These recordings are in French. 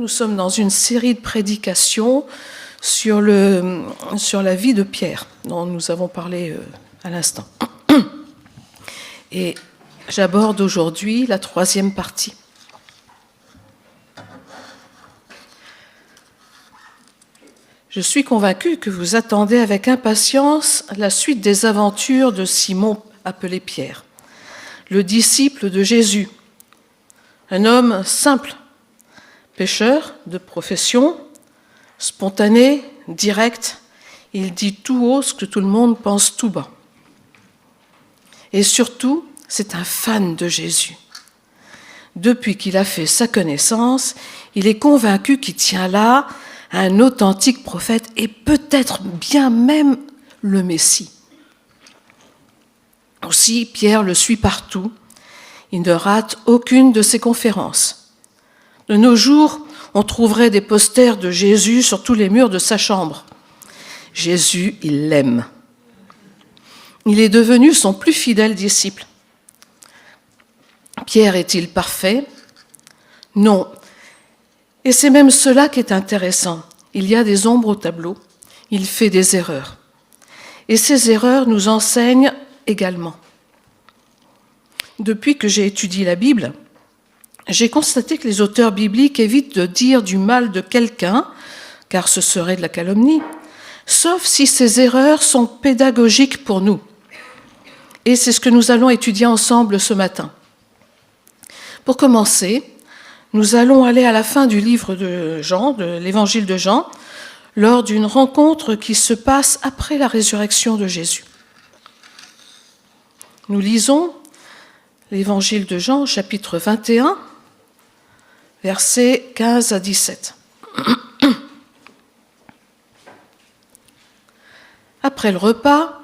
nous sommes dans une série de prédications sur la vie de Pierre, dont nous avons parlé à l'instant. Et j'aborde aujourd'hui la 3e partie. Je suis convaincue que vous attendez avec impatience la suite des aventures de Simon, appelé Pierre, le disciple de Jésus, un homme simple, pêcheur de profession, spontané, direct. Il dit tout haut ce que tout le monde pense tout bas. Et surtout, c'est un fan de Jésus. Depuis qu'il a fait sa connaissance, il est convaincu qu'il tient là un authentique prophète et peut-être bien même le Messie. Aussi, Pierre le suit partout. Il ne rate aucune de ses conférences. De nos jours, on trouverait des posters de Jésus sur tous les murs de sa chambre. Jésus, il l'aime. Il est devenu son plus fidèle disciple. Pierre est-il parfait ? Non. Et c'est même cela qui est intéressant. Il y a des ombres au tableau. Il fait des erreurs. Et ces erreurs nous enseignent également. Depuis que j'ai étudié la Bible, j'ai constaté que les auteurs bibliques évitent de dire du mal de quelqu'un, car ce serait de la calomnie, sauf si ces erreurs sont pédagogiques pour nous. Et c'est ce que nous allons étudier ensemble ce matin. Pour commencer, nous allons aller à la fin du livre de Jean, de l'évangile de Jean, lors d'une rencontre qui se passe après la résurrection de Jésus. Nous lisons l'évangile de Jean, chapitre 21, versets 15 à 17. Après le repas,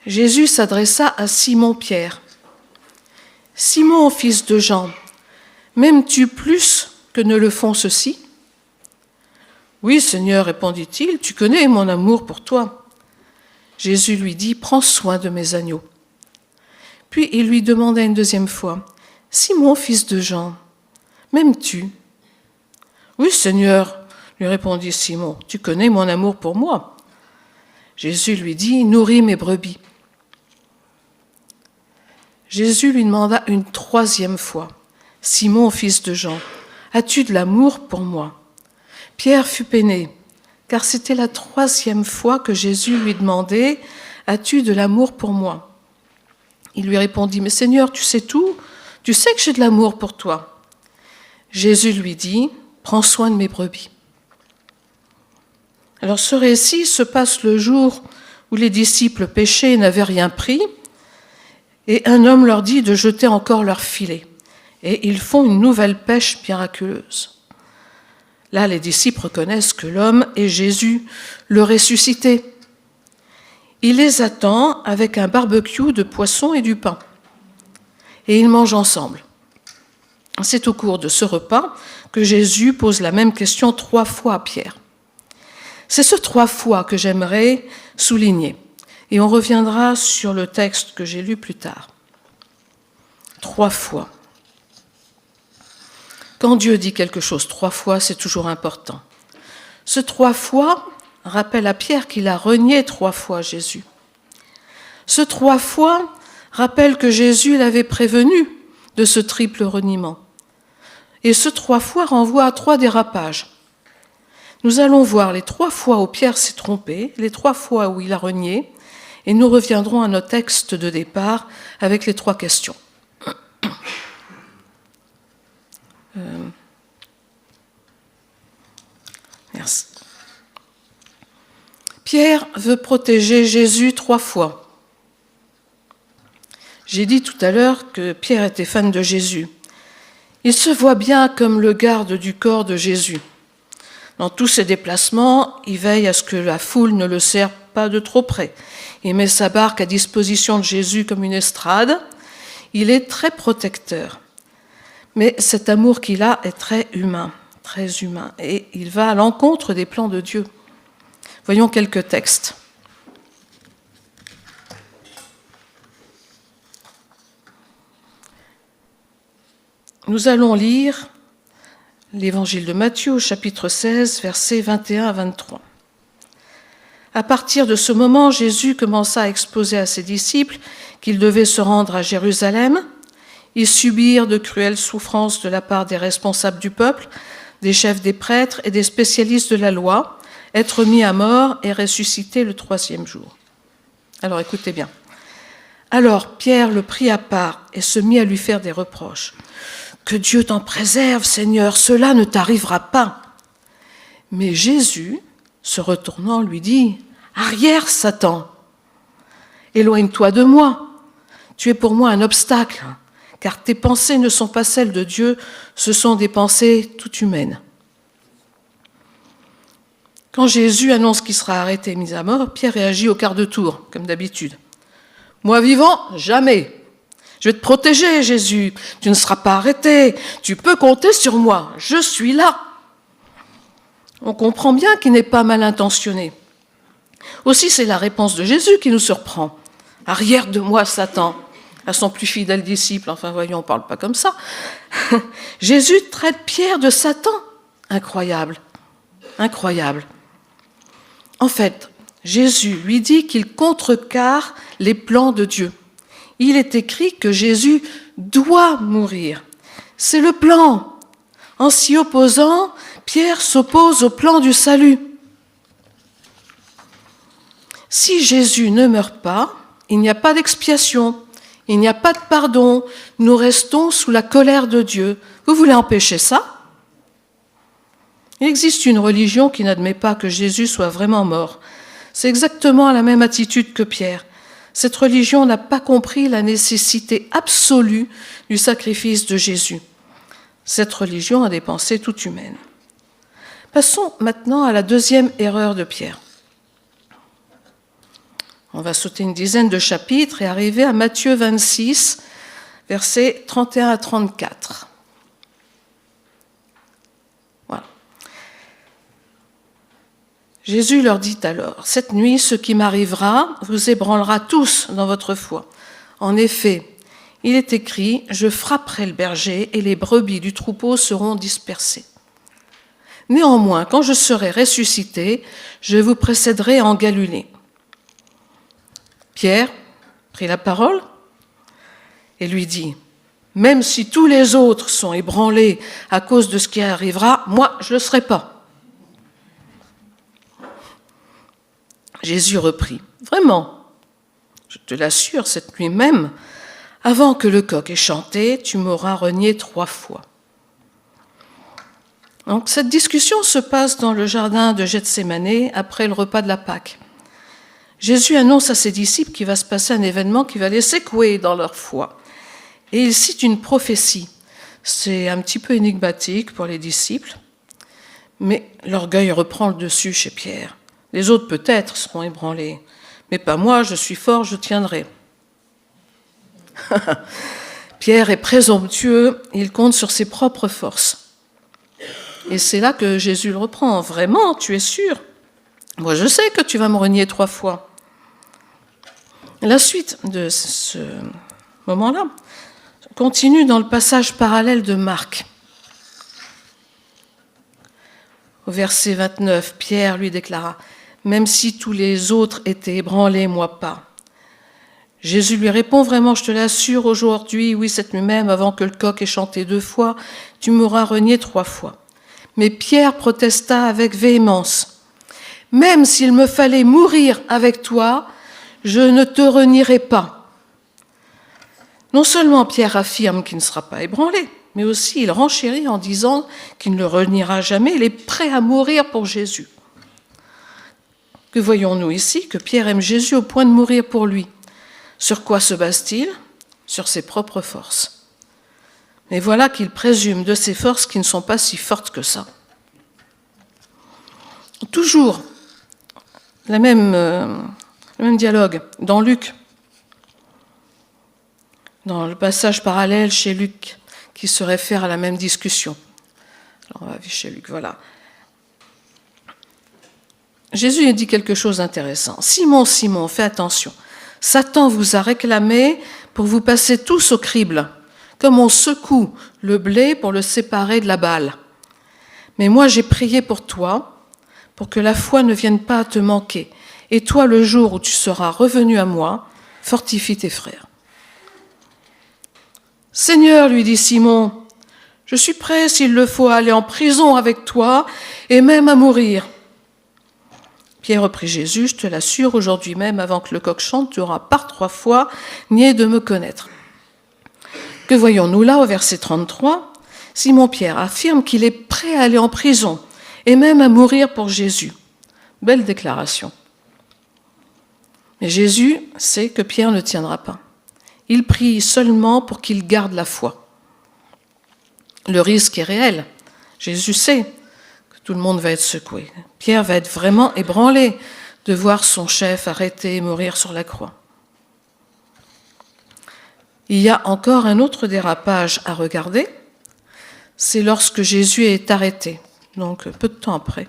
Jésus s'adressa à Simon-Pierre. « Simon, fils de Jean, m'aimes-tu plus que ne le font ceux-ci » ?« Oui, Seigneur, répondit-il, tu connais mon amour pour toi. » Jésus lui dit, « Prends soin de mes agneaux. » Puis il lui demanda une deuxième fois, « Simon, fils de Jean, m'aimes-tu » ?« Oui, Seigneur, lui répondit Simon, tu connais mon amour pour moi. » Jésus lui dit, « Nourris mes brebis. » Jésus lui demanda une 3e fois, « Simon, fils de Jean, as-tu de l'amour pour moi ?» Pierre fut peiné, car c'était la 3e fois que Jésus lui demandait, « As-tu de l'amour pour moi ?» Il lui répondit, « Mais Seigneur, tu sais tout, tu sais que j'ai de l'amour pour toi. » Jésus lui dit, « Prends soin de mes brebis. » Alors ce récit se passe le jour où les disciples pêchaient et n'avaient rien pris, et un homme leur dit de jeter encore leur filet. Et ils font une nouvelle pêche miraculeuse. Là, les disciples reconnaissent que l'homme est Jésus, le ressuscité. Il les attend avec un barbecue de poissons et du pain. Et ils mangent ensemble. C'est au cours de ce repas que Jésus pose la même question 3 fois à Pierre. C'est ce 3 fois que j'aimerais souligner. Et on reviendra sur le texte que j'ai lu plus tard. 3 fois. Quand Dieu dit quelque chose 3 fois, c'est toujours important. Ce 3 fois rappelle à Pierre qu'il a renié 3 fois Jésus. Ce 3 fois rappelle que Jésus l'avait prévenu de ce triple reniement. Et ce 3 fois renvoie à 3 dérapages. Nous allons voir les 3 fois où Pierre s'est trompé, les 3 fois où il a renié, et nous reviendrons à notre texte de départ avec les 3 questions. Merci. Pierre veut protéger Jésus 3 fois. J'ai dit tout à l'heure que Pierre était fan de Jésus. Il se voit bien comme le garde du corps de Jésus. Dans tous ses déplacements, il veille à ce que la foule ne le serre pas de trop près. Il met sa barque à disposition de Jésus comme une estrade. Il est très protecteur. Mais cet amour qu'il a est très humain, et il va à l'encontre des plans de Dieu. Voyons quelques textes. Nous allons lire L'évangile de Matthieu, chapitre 16, versets 21 à 23. À partir de ce moment, Jésus commença à exposer à ses disciples qu'ils devaient se rendre à Jérusalem, y subir de cruelles souffrances de la part des responsables du peuple, des chefs des prêtres et des spécialistes de la loi, être mis à mort et ressusciter le 3e jour. Alors écoutez bien. Alors Pierre le prit à part et se mit à lui faire des reproches. « Que Dieu t'en préserve, Seigneur, cela ne t'arrivera pas. » Mais Jésus, se retournant, lui dit, « Arrière, Satan, éloigne-toi de moi. Tu es pour moi un obstacle, car tes pensées ne sont pas celles de Dieu, ce sont des pensées toutes humaines. » Quand Jésus annonce qu'il sera arrêté et mis à mort, Pierre réagit au quart de tour, comme d'habitude. « Moi vivant, jamais. Je vais te protéger, Jésus. Tu ne seras pas arrêté. Tu peux compter sur moi. Je suis là. » On comprend bien qu'il n'est pas mal intentionné. Aussi, c'est la réponse de Jésus qui nous surprend. « Arrière de moi, Satan !» à son plus fidèle disciple. Enfin, voyons, on ne parle pas comme ça. Jésus traite Pierre de Satan. Incroyable. Incroyable. En fait, Jésus lui dit qu'il contrecarre les plans de Dieu. Il est écrit que Jésus doit mourir. C'est le plan. En s'y opposant, Pierre s'oppose au plan du salut. Si Jésus ne meurt pas, il n'y a pas d'expiation, il n'y a pas de pardon. Nous restons sous la colère de Dieu. Vous voulez empêcher ça ? Il existe une religion qui n'admet pas que Jésus soit vraiment mort. C'est exactement la même attitude que Pierre. Cette religion n'a pas compris la nécessité absolue du sacrifice de Jésus. Cette religion a des pensées toutes humaines. Passons maintenant à la deuxième erreur de Pierre. On va sauter une dizaine de chapitres et arriver à Matthieu 26, versets 31 à 34. Voilà. Jésus leur dit alors, « Cette nuit, ce qui m'arrivera vous ébranlera tous dans votre foi. En effet, il est écrit, je frapperai le berger et les brebis du troupeau seront dispersées. Néanmoins, quand je serai ressuscité, je vous précéderai en Galilée. » Pierre prit la parole et lui dit, « Même si tous les autres sont ébranlés à cause de ce qui arrivera, moi, je ne le serai pas. » Jésus reprit, « Vraiment, je te l'assure, cette nuit même, avant que le coq ait chanté, tu m'auras renié 3 fois. » Donc, cette discussion se passe dans le jardin de Gethsémanée après le repas de la Pâque. Jésus annonce à ses disciples qu'il va se passer un événement qui va les secouer dans leur foi. Et il cite une prophétie. C'est un petit peu énigmatique pour les disciples, mais l'orgueil reprend le dessus chez Pierre. Les autres peut-être seront ébranlés, mais pas moi, je suis fort, je tiendrai. Pierre est présomptueux, il compte sur ses propres forces. Et c'est là que Jésus le reprend. Vraiment, tu es sûr ? Moi, je sais que tu vas me renier 3 fois. La suite de ce moment-là continue dans le passage parallèle de Marc. Au verset 29, Pierre lui déclara, « Même si tous les autres étaient ébranlés, moi pas. » Jésus lui répond, « Vraiment, je te l'assure, aujourd'hui, oui, cette nuit même, avant que le coq ait chanté 2 fois, tu m'auras renié 3 fois. » Mais Pierre protesta avec véhémence, « Même s'il me fallait mourir avec toi, je ne te renierai pas. » Non seulement Pierre affirme qu'il ne sera pas ébranlé, mais aussi il renchérit en disant qu'il ne le reniera jamais, il est prêt à mourir pour Jésus. Que voyons-nous ici ? Que Pierre aime Jésus au point de mourir pour lui. Sur quoi se base-t-il ? Sur ses propres forces. Mais voilà qu'il présume de ses forces qui ne sont pas si fortes que ça. Toujours le même dialogue dans Luc, dans le passage parallèle chez Luc, qui se réfère à la même discussion. Alors on va chez Luc, voilà. Jésus a dit quelque chose d'intéressant. « Simon, Simon, fais attention. Satan vous a réclamé pour vous passer tous au crible, comme on secoue le blé pour le séparer de la balle. Mais moi j'ai prié pour toi, pour que la foi ne vienne pas à te manquer. Et toi, le jour où tu seras revenu à moi, fortifie tes frères. Seigneur, lui dit Simon, je suis prêt, s'il le faut, à aller en prison avec toi et même à mourir. Pierre reprit Jésus, je te l'assure, aujourd'hui même, avant que le coq chante, tu auras par 3 fois nié de me connaître. Que voyons-nous là au verset 33 ? Simon-Pierre affirme qu'il est prêt à aller en prison et même à mourir pour Jésus. Belle déclaration. Mais Jésus sait que Pierre ne tiendra pas. Il prie seulement pour qu'il garde la foi. Le risque est réel. Jésus sait que tout le monde va être secoué. Pierre va être vraiment ébranlé de voir son chef arrêté et mourir sur la croix. Il y a encore un autre dérapage à regarder. C'est lorsque Jésus est arrêté, donc peu de temps après.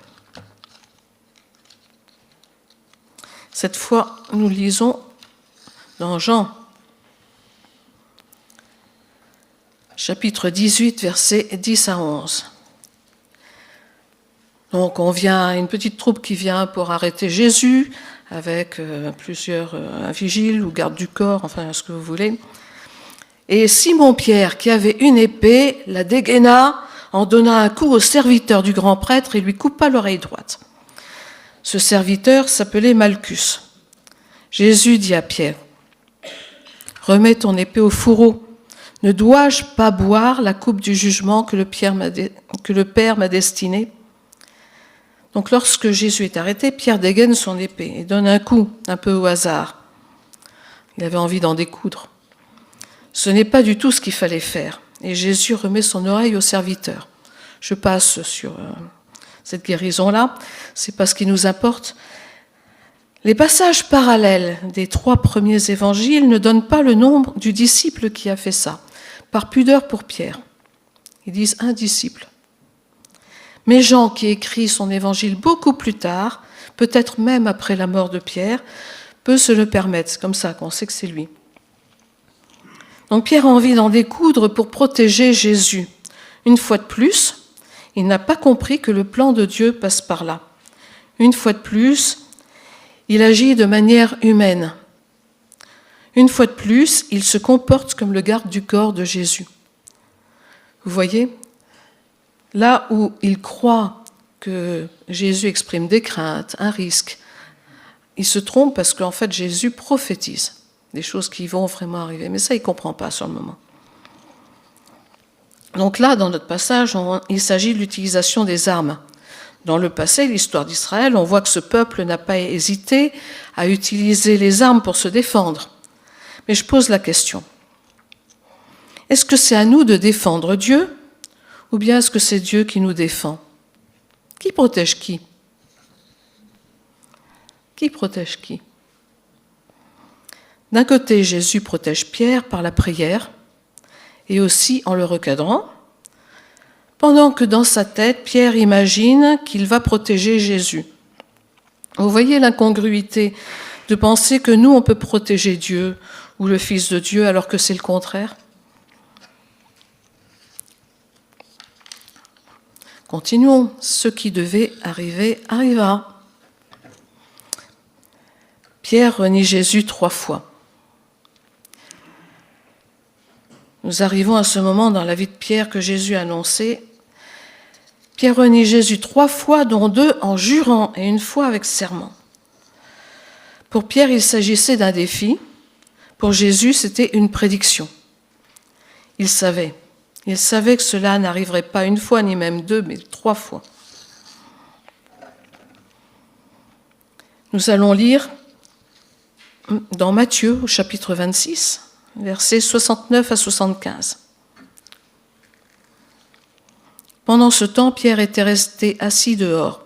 Cette fois, nous lisons dans Jean, chapitre 18, versets 10 à 11. Donc une petite troupe qui vient pour arrêter Jésus, avec plusieurs vigiles ou gardes du corps, enfin ce que vous voulez. Et Simon-Pierre, qui avait une épée, la dégaina, en donna un coup au serviteur du grand prêtre et lui coupa l'oreille droite. Ce serviteur s'appelait Malchus. Jésus dit à Pierre, « Remets ton épée au fourreau. Ne dois-je pas boire la coupe du jugement que le Père m'a destinée ?» Donc lorsque Jésus est arrêté, Pierre dégaine son épée et donne un coup, un peu au hasard. Il avait envie d'en découdre. Ce n'est pas du tout ce qu'il fallait faire. Et Jésus remet son oreille au serviteur. Je passe sur cette guérison-là, c'est pas ce qui nous importe. Les passages parallèles des 3 premiers évangiles ne donnent pas le nombre du disciple qui a fait ça, par pudeur pour Pierre. Ils disent un disciple. Mais Jean, qui écrit son évangile beaucoup plus tard, peut-être même après la mort de Pierre, peut se le permettre. C'est comme ça qu'on sait que c'est lui. Donc Pierre a envie d'en découdre pour protéger Jésus. Une fois de plus, il n'a pas compris que le plan de Dieu passe par là. Une fois de plus, il agit de manière humaine. Une fois de plus, il se comporte comme le garde du corps de Jésus. Vous voyez ? Là où il croit que Jésus exprime des craintes, un risque, il se trompe parce qu'en fait Jésus prophétise des choses qui vont vraiment arriver. Mais ça, il ne comprend pas sur le moment. Donc là, dans notre passage, il s'agit de l'utilisation des armes. Dans le passé, l'histoire d'Israël, on voit que ce peuple n'a pas hésité à utiliser les armes pour se défendre. Mais je pose la question. Est-ce que c'est à nous de défendre Dieu ou bien est-ce que c'est Dieu qui nous défend ? Qui protège qui ? Qui protège qui ? D'un côté, Jésus protège Pierre par la prière et aussi en le recadrant, pendant que dans sa tête, Pierre imagine qu'il va protéger Jésus. Vous voyez l'incongruité de penser que nous, on peut protéger Dieu ou le Fils de Dieu alors que c'est le contraire ? Continuons. Ce qui devait arriver arriva. Pierre renie Jésus 3 fois. Nous arrivons à ce moment dans la vie de Pierre que Jésus a annoncé. Pierre renie Jésus 3 fois, dont 2 en jurant et 1 fois avec serment. Pour Pierre, il s'agissait d'un défi. Pour Jésus, c'était une prédiction. Il savait que cela n'arriverait pas 1 fois, ni même 2, mais 3 fois. Nous allons lire dans Matthieu, au chapitre 26, versets 69 à 75. Pendant ce temps, Pierre était resté assis dehors,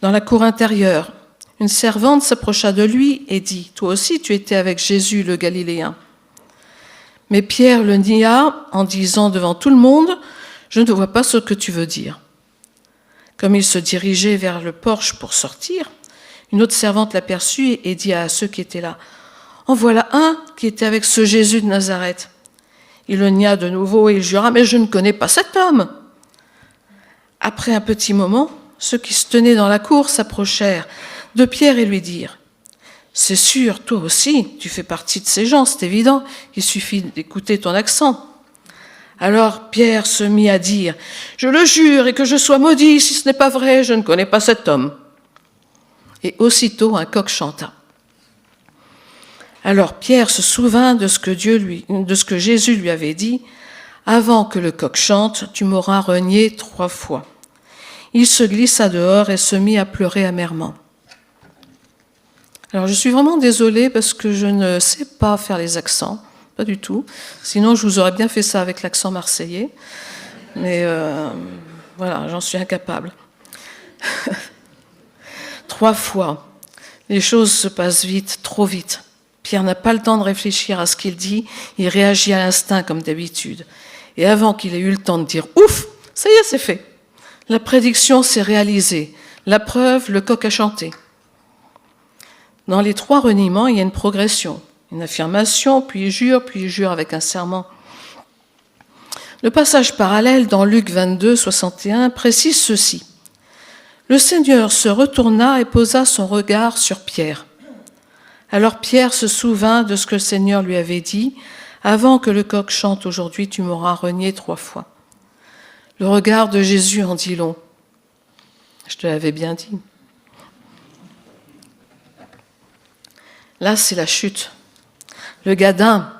dans la cour intérieure. Une servante s'approcha de lui et dit « Toi aussi, tu étais avec Jésus, le Galiléen. » Mais Pierre le nia en disant devant tout le monde « Je ne vois pas ce que tu veux dire. » Comme il se dirigeait vers le porche pour sortir, une autre servante l'aperçut et dit à ceux qui étaient là « En voilà un qui était avec ce Jésus de Nazareth. » Il le nia de nouveau et il jura « Mais je ne connais pas cet homme. » Après un petit moment, ceux qui se tenaient dans la cour s'approchèrent de Pierre et lui dirent « C'est sûr, toi aussi, tu fais partie de ces gens, c'est évident, il suffit d'écouter ton accent. » Alors Pierre se mit à dire « Je le jure, et que je sois maudit, si ce n'est pas vrai, je ne connais pas cet homme. » Et aussitôt un coq chanta. Alors Pierre se souvint de ce que Jésus lui avait dit « Avant que le coq chante, tu m'auras renié 3 fois. » Il se glissa dehors et se mit à pleurer amèrement. Alors je suis vraiment désolée parce que je ne sais pas faire les accents, pas du tout. Sinon je vous aurais bien fait ça avec l'accent marseillais. Mais voilà, j'en suis incapable. 3 fois. Les choses se passent vite, trop vite. Pierre n'a pas le temps de réfléchir à ce qu'il dit, il réagit à l'instinct comme d'habitude. Et avant qu'il ait eu le temps de dire « Ouf, ça y est, c'est fait !» La prédiction s'est réalisée. La preuve, le coq a chanté. Dans les 3 reniements, il y a une progression. Une affirmation, puis il jure avec un serment. Le passage parallèle dans Luc 22, 61 précise ceci. Le Seigneur se retourna et posa son regard sur Pierre. Alors Pierre se souvint de ce que le Seigneur lui avait dit « Avant que le coq chante aujourd'hui, tu m'auras renié 3 fois. » Le regard de Jésus en dit long. Je te l'avais bien dit. Là, c'est la chute. Le gadin.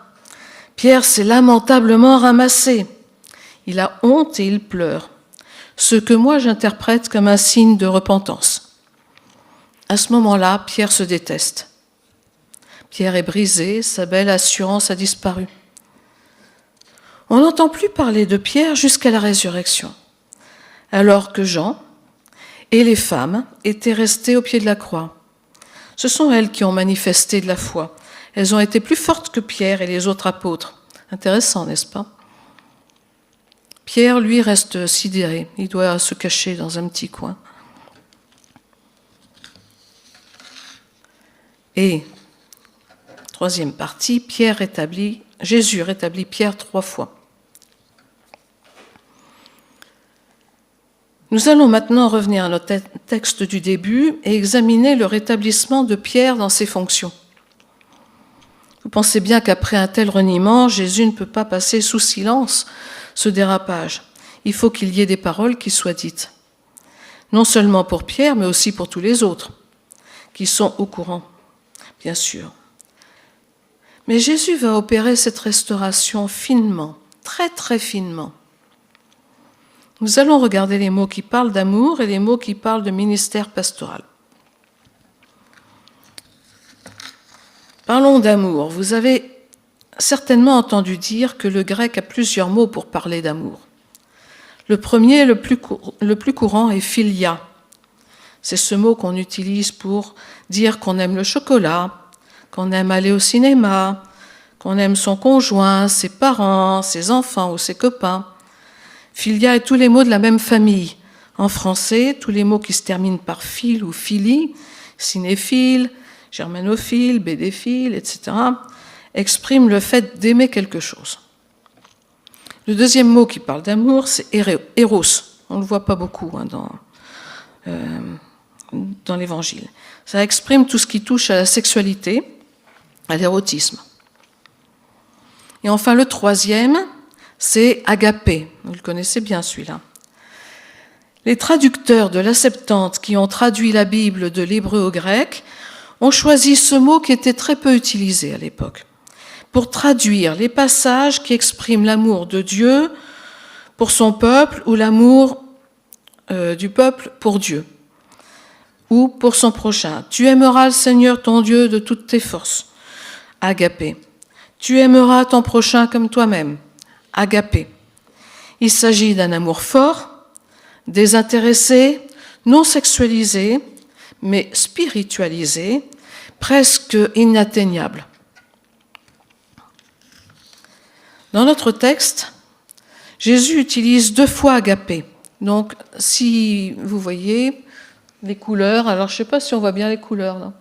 Pierre s'est lamentablement ramassé. Il a honte et il pleure. Ce que moi j'interprète comme un signe de repentance. À ce moment-là, Pierre se déteste. Pierre est brisé, sa belle assurance a disparu. On n'entend plus parler de Pierre jusqu'à la résurrection, alors que Jean et les femmes étaient restées au pied de la croix. Ce sont elles qui ont manifesté de la foi. Elles ont été plus fortes que Pierre et les autres apôtres. Intéressant, n'est-ce pas ? Pierre, lui, reste sidéré. Il doit se cacher dans un petit coin. Et, 3e partie, Jésus rétablit Pierre 3 fois. Nous allons maintenant revenir à notre texte du début et examiner le rétablissement de Pierre dans ses fonctions. Vous pensez bien qu'après un tel reniement, Jésus ne peut pas passer sous silence ce dérapage. Il faut qu'il y ait des paroles qui soient dites. Non seulement pour Pierre, mais aussi pour tous les autres, qui sont au courant, bien sûr. Mais Jésus va opérer cette restauration finement, très très finement. Nous allons regarder les mots qui parlent d'amour et les mots qui parlent de ministère pastoral. Parlons d'amour. Vous avez certainement entendu dire que le grec a plusieurs mots pour parler d'amour. Le premier, le plus courant, est philia. C'est ce mot qu'on utilise pour dire qu'on aime le chocolat, qu'on aime aller au cinéma, qu'on aime son conjoint, ses parents, ses enfants ou ses copains. Philia est tous les mots de la même famille. En français, tous les mots qui se terminent par phile ou philie, cinéphile, germanophile, bédéphile, etc., expriment le fait d'aimer quelque chose. Le deuxième mot qui parle d'amour, c'est éros. On ne le voit pas beaucoup dans l'Évangile. Ça exprime tout ce qui touche à la sexualité, à l'érotisme. Et enfin, le troisième, c'est agapé. Vous le connaissez bien, celui-là. Les traducteurs de la Septante qui ont traduit la Bible de l'hébreu au grec ont choisi ce mot qui était très peu utilisé à l'époque, pour traduire les passages qui expriment l'amour de Dieu pour son peuple ou l'amour du peuple pour Dieu ou pour son prochain. Tu aimeras le Seigneur ton Dieu de toutes tes forces. Agapé. Tu aimeras ton prochain comme toi-même. Agapé. Il s'agit d'un amour fort, désintéressé, non sexualisé, mais spiritualisé, presque inatteignable. Dans notre texte, Jésus utilise 2 fois agapé. Donc, si vous voyez les couleurs, alors je ne sais pas si on voit bien les couleurs, là.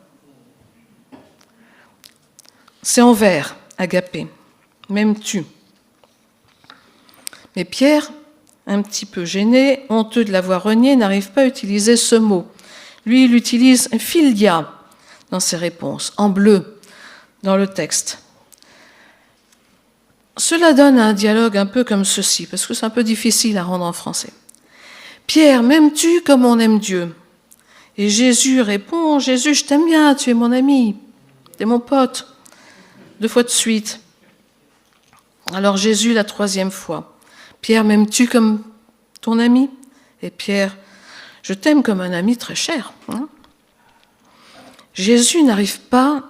C'est en vert, agapé, même tu. Mais Pierre un petit peu gêné, honteux de l'avoir renié, n'arrive pas à utiliser ce mot. Lui, il utilise philia dans ses réponses, en bleu, dans le texte. Cela donne un dialogue un peu comme ceci, parce que c'est un peu difficile à rendre en français. Pierre, m'aimes-tu comme on aime Dieu ? Et Jésus répond, Jésus, je t'aime bien, tu es mon ami, tu es mon pote. 2 fois de suite. Alors Jésus, la 3e fois, Pierre, m'aimes-tu comme ton ami ? Et Pierre, je t'aime comme un ami très cher. Jésus n'arrive pas,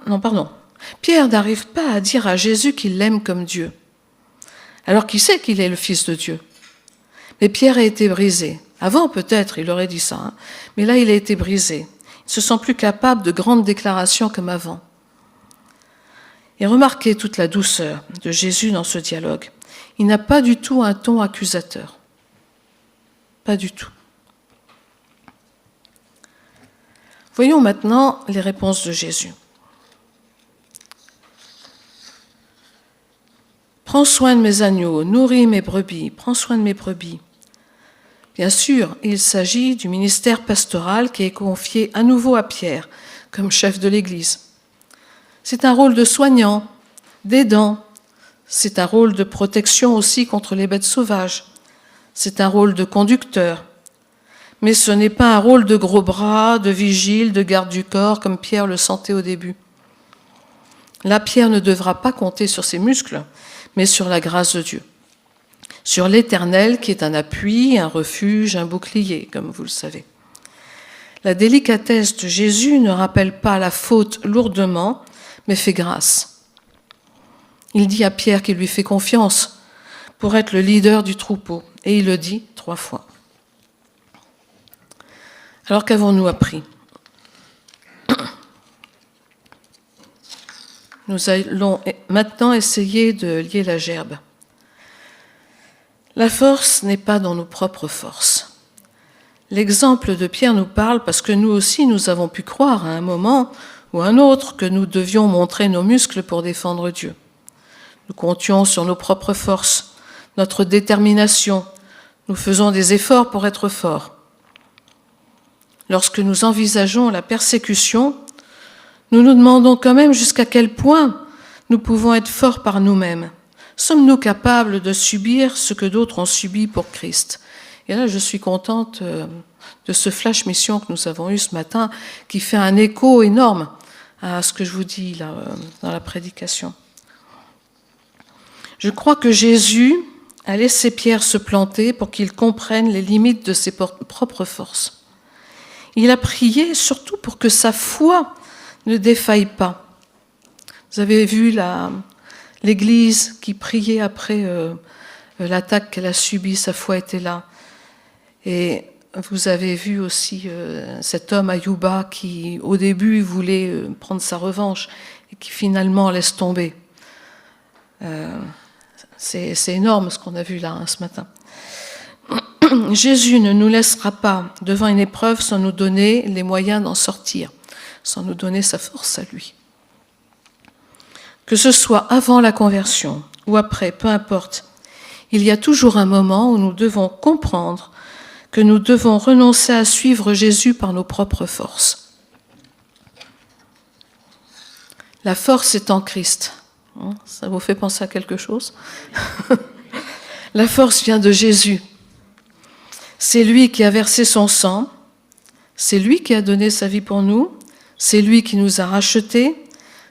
Pierre n'arrive pas à dire à Jésus qu'il l'aime comme Dieu, alors qu'il sait qu'il est le Fils de Dieu. Mais Pierre a été brisé. Avant, peut-être, il aurait dit ça, mais là, il a été brisé. Il ne se sent plus capable de grandes déclarations comme avant. Et remarquez toute la douceur de Jésus dans ce dialogue. Il n'a pas du tout un ton accusateur. Pas du tout. Voyons maintenant les réponses de Jésus. Prends soin de mes agneaux, nourris mes brebis, prends soin de mes brebis. Bien sûr, il s'agit du ministère pastoral qui est confié à nouveau à Pierre, comme chef de l'Église. C'est un rôle de soignant, d'aidant. C'est un rôle de protection aussi contre les bêtes sauvages. C'est un rôle de conducteur. Mais ce n'est pas un rôle de gros bras, de vigile, de garde du corps, comme Pierre le sentait au début. Là, Pierre ne devra pas compter sur ses muscles, mais sur la grâce de Dieu. Sur l'Éternel qui est un appui, un refuge, un bouclier, comme vous le savez. La délicatesse de Jésus ne rappelle pas la faute lourdement, mais fait grâce. Il dit à Pierre qu'il lui fait confiance pour être le leader du troupeau, et il le dit 3 fois. Alors qu'avons-nous appris ? Nous allons maintenant essayer de lier la gerbe. La force n'est pas dans nos propres forces. L'exemple de Pierre nous parle parce que nous aussi, nous avons pu croire à un moment ou à un autre que nous devions montrer nos muscles pour défendre Dieu. Nous comptions sur nos propres forces, notre détermination. Nous faisons des efforts pour être forts. Lorsque nous envisageons la persécution, nous nous demandons quand même jusqu'à quel point nous pouvons être forts par nous-mêmes. Sommes-nous capables de subir ce que d'autres ont subi pour Christ ? Et là, je suis contente de ce flash mission que nous avons eu ce matin, qui fait un écho énorme à ce que je vous dis là, dans la prédication. Je crois que Jésus a laissé Pierre se planter pour qu'il comprenne les limites de ses propres forces. Il a prié surtout pour que sa foi ne défaille pas. Vous avez vu l'Église qui priait après l'attaque qu'elle a subie, sa foi était là. Et vous avez vu aussi cet homme Ayouba qui, au début, voulait prendre sa revanche et qui finalement laisse tomber. C'est énorme ce qu'on a vu là ce matin. Jésus ne nous laissera pas devant une épreuve sans nous donner les moyens d'en sortir, sans nous donner sa force à lui. Que ce soit avant la conversion ou après, peu importe, il y a toujours un moment où nous devons comprendre que nous devons renoncer à suivre Jésus par nos propres forces. La force est en Christ. Ça vous fait penser à quelque chose ? La force vient de Jésus. C'est lui qui a versé son sang, c'est lui qui a donné sa vie pour nous, c'est lui qui nous a rachetés,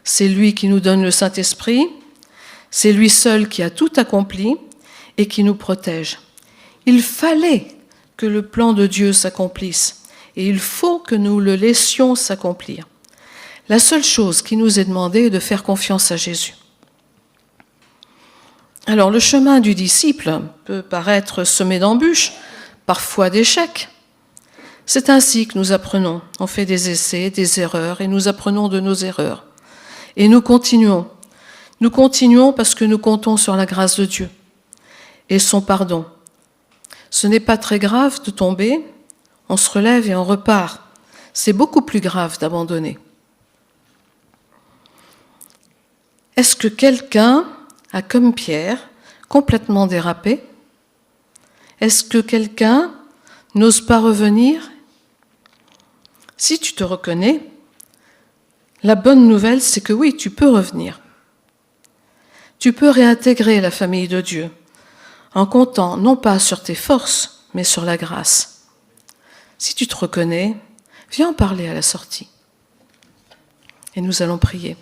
c'est lui qui nous donne le Saint-Esprit, c'est lui seul qui a tout accompli et qui nous protège. Il fallait que le plan de Dieu s'accomplisse et il faut que nous le laissions s'accomplir. La seule chose qui nous est demandée est de faire confiance à Jésus. Alors le chemin du disciple peut paraître semé d'embûches, parfois d'échecs. C'est ainsi que nous apprenons. On fait des essais, des erreurs, et nous apprenons de nos erreurs. Et nous continuons. Nous continuons parce que nous comptons sur la grâce de Dieu et son pardon. Ce n'est pas très grave de tomber, on se relève et on repart. C'est beaucoup plus grave d'abandonner. Est-ce que quelqu'un a, comme Pierre, complètement dérapé ? Est-ce que quelqu'un n'ose pas revenir? Si tu te reconnais, la bonne nouvelle, c'est que oui, tu peux revenir. Tu peux réintégrer la famille de Dieu en comptant non pas sur tes forces, mais sur la grâce. Si tu te reconnais, viens en parler à la sortie. Et nous allons prier.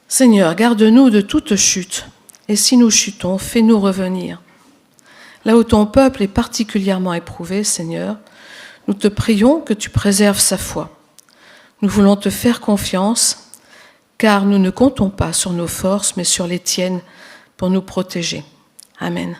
Seigneur, garde-nous de toute chute, et si nous chutons, fais-nous revenir. Là où ton peuple est particulièrement éprouvé, Seigneur, nous te prions que tu préserves sa foi. Nous voulons te faire confiance, car nous ne comptons pas sur nos forces, mais sur les tiennes pour nous protéger. Amen.